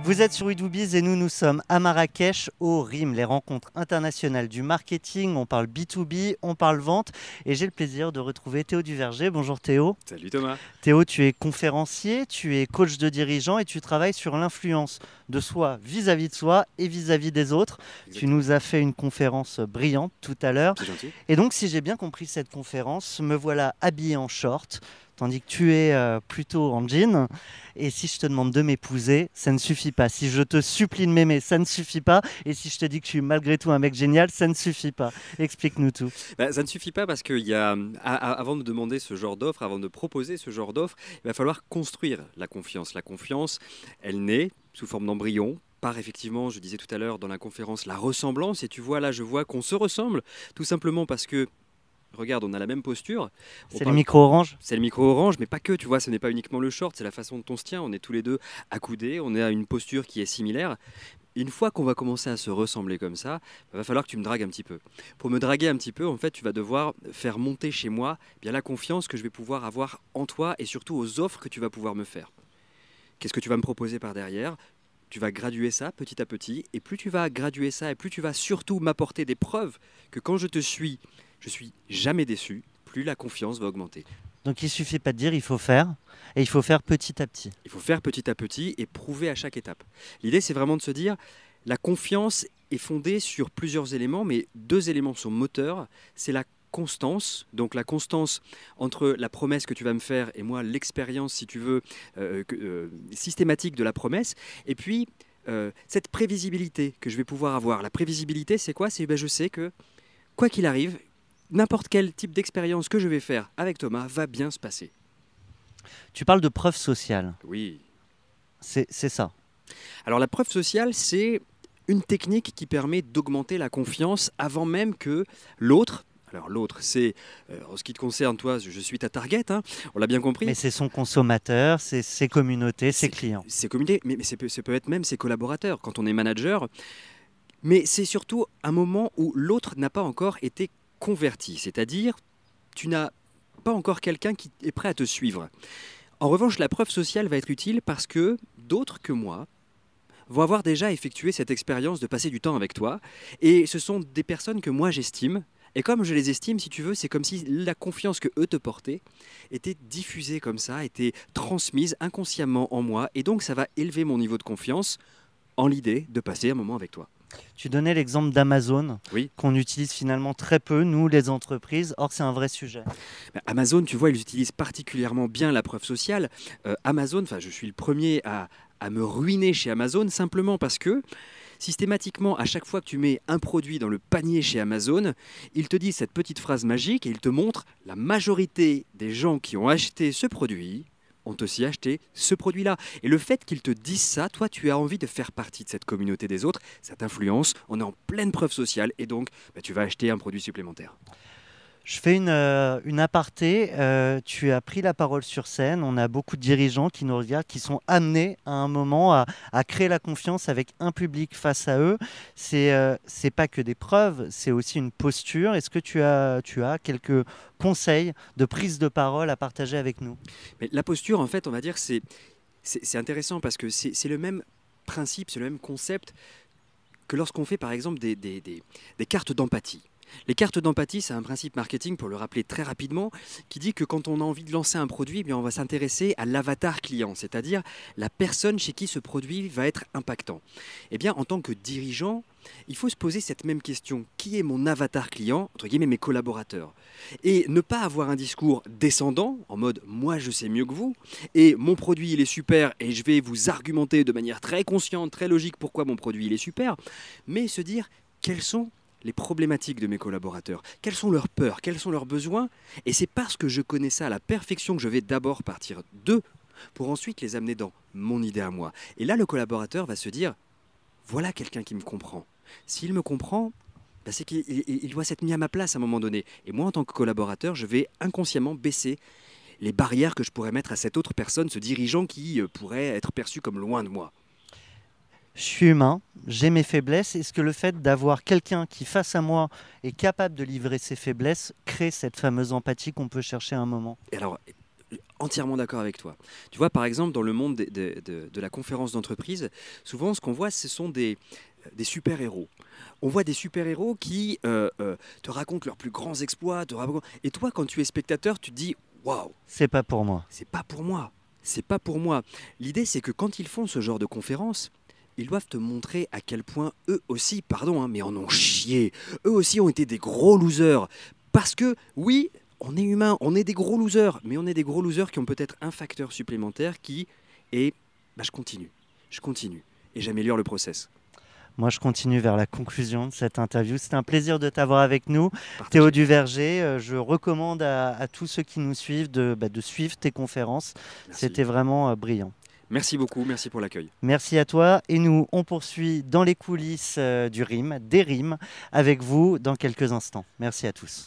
Vous êtes sur WeDoBiz et nous sommes à Marrakech au RIM, les rencontres internationales du marketing. On parle B2B, on parle vente et j'ai le plaisir de retrouver Théo Duverger. Bonjour Théo. Salut Thomas. Théo, tu es conférencier, tu es coach de dirigeants et tu travailles sur l'influence de soi vis-à-vis de soi et vis-à-vis des autres. Exactement. Tu nous as fait une conférence brillante tout à l'heure. C'est gentil. Et donc, si j'ai bien compris cette conférence, me voilà habillé en short, tandis que tu es plutôt en jean. Et si je te demande de m'épouser, ça ne suffit pas. Si je te supplie de m'aimer, ça ne suffit pas. Et si je te dis que je suis malgré tout un mec génial, ça ne suffit pas. Explique-nous tout. Ça ne suffit pas parce qu'il y a, avant de demander ce genre d'offre, avant de proposer ce genre d'offre, il va falloir construire la confiance. La confiance, elle naît sous forme d'embryon. Par effectivement, je disais tout à l'heure dans la conférence, la ressemblance. Et tu vois là, je vois qu'on se ressemble tout simplement parce que regarde, on a la même posture. C'est le micro orange. C'est le micro orange, mais pas que, tu vois, ce n'est pas uniquement le short, c'est la façon dont on se tient. On est tous les deux accoudés, on est à une posture qui est similaire. Une fois qu'on va commencer à se ressembler comme ça, il va falloir que tu me dragues un petit peu. Pour me draguer un petit peu, en fait, tu vas devoir faire monter chez moi bien la confiance que je vais pouvoir avoir en toi et surtout aux offres que tu vas pouvoir me faire. Qu'est-ce que tu vas me proposer par derrière ? Tu vas graduer ça petit à petit, et plus tu vas graduer ça, et plus tu vas surtout m'apporter des preuves que quand je te suis, je suis jamais déçu, plus la confiance va augmenter. Donc il suffit pas de dire, il faut faire. Et il faut faire petit à petit. Il faut faire petit à petit et prouver à chaque étape. L'idée, c'est vraiment de se dire, la confiance est fondée sur plusieurs éléments, mais deux éléments sont moteurs. C'est la constance, donc la constance entre la promesse que tu vas me faire et moi, l'expérience, si tu veux, systématique de la promesse. Et puis, cette prévisibilité que je vais pouvoir avoir. La prévisibilité, c'est quoi ? C'est je sais que, quoi qu'il arrive, n'importe quel type d'expérience que je vais faire avec Thomas va bien se passer. Tu parles de preuve sociale. Oui. C'est ça. Alors la preuve sociale, c'est une technique qui permet d'augmenter la confiance avant même que l'autre, alors l'autre c'est, en ce qui te concerne toi, je suis ta target, hein, on l'a bien compris. Mais c'est son consommateur, c'est ses communautés, ses clients. Ses communautés, mais ça peut être même ses collaborateurs quand on est manager. Mais c'est surtout un moment où l'autre n'a pas encore été converti, c'est-à-dire tu n'as pas encore quelqu'un qui est prêt à te suivre. En revanche, la preuve sociale va être utile parce que d'autres que moi vont avoir déjà effectué cette expérience de passer du temps avec toi. Et ce sont des personnes que moi j'estime. Et comme je les estime, si tu veux, c'est comme si la confiance que eux te portaient était diffusée comme ça, était transmise inconsciemment en moi. Et donc ça va élever mon niveau de confiance en l'idée de passer un moment avec toi. Tu donnais l'exemple d'Amazon, Oui. qu'on utilise finalement très peu, nous les entreprises, or c'est un vrai sujet. Amazon, tu vois, ils utilisent particulièrement bien la preuve sociale. Amazon, je suis le premier à me ruiner chez Amazon simplement parce que systématiquement, à chaque fois que tu mets un produit dans le panier chez Amazon, ils te disent cette petite phrase magique et ils te montrent la majorité des gens qui ont acheté ce produit ont aussi acheté ce produit-là. Et le fait qu'ils te disent ça, toi, tu as envie de faire partie de cette communauté des autres, ça t'influence, on est en pleine preuve sociale et donc tu vas acheter un produit supplémentaire. Je fais une aparté, tu as pris la parole sur scène, on a beaucoup de dirigeants qui nous regardent, qui sont amenés à un moment à créer la confiance avec un public face à eux. C'est pas que des preuves, c'est aussi une posture. Est-ce que tu as quelques conseils de prise de parole à partager avec nous ? Mais la posture, en fait, on va dire, c'est intéressant parce que c'est le même principe, c'est le même concept que lorsqu'on fait, par exemple, des cartes d'empathie. Les cartes d'empathie, c'est un principe marketing, pour le rappeler très rapidement, qui dit que quand on a envie de lancer un produit, eh bien on va s'intéresser à l'avatar client, c'est-à-dire la personne chez qui ce produit va être impactant. Eh bien, en tant que dirigeant, il faut se poser cette même question. Qui est mon avatar client, entre guillemets mes collaborateurs ? Et ne pas avoir un discours descendant, en mode « moi je sais mieux que vous » et « mon produit il est super et je vais vous argumenter de manière très consciente, très logique pourquoi mon produit il est super », mais se dire quels sont les problématiques de mes collaborateurs, quelles sont leurs peurs, quels sont leurs besoins, et c'est parce que je connais ça à la perfection que je vais d'abord partir d'eux pour ensuite les amener dans mon idée à moi. Et là, le collaborateur va se dire, voilà quelqu'un qui me comprend. S'il me comprend, c'est qu'il doit s'être mis à ma place à un moment donné. Et moi, en tant que collaborateur, je vais inconsciemment baisser les barrières que je pourrais mettre à cette autre personne, ce dirigeant qui pourrait être perçu comme loin de moi. Je suis humain, j'ai mes faiblesses. Est-ce que le fait d'avoir quelqu'un qui, face à moi, est capable de livrer ses faiblesses, crée cette fameuse empathie qu'on peut chercher à un moment ? Et alors, entièrement d'accord avec toi. Tu vois, par exemple, dans le monde de la conférence d'entreprise, souvent, ce qu'on voit, ce sont des super-héros. On voit des super-héros qui te racontent leurs plus grands exploits. Et toi, quand tu es spectateur, tu te dis waouh, C'est pas pour moi. c'est pas pour moi. C'est pas pour moi. L'idée, c'est que quand ils font ce genre de conférence, ils doivent te montrer à quel point eux aussi, pardon, hein, mais en ont chié. Eux aussi ont été des gros losers. Parce que, oui, on est humain, on est des gros losers, mais on est des gros losers qui ont peut-être un facteur supplémentaire qui est bah, je continue, et j'améliore le process. Moi, je continue vers la conclusion de cette interview. C'était un plaisir de t'avoir avec nous, Partagez. Théo Duverger. Je recommande à tous ceux qui nous suivent de suivre tes conférences. Merci. C'était vraiment brillant. Merci beaucoup, merci pour l'accueil. Merci à toi. Et nous, on poursuit dans les coulisses du RIM, des RIM, avec vous dans quelques instants. Merci à tous.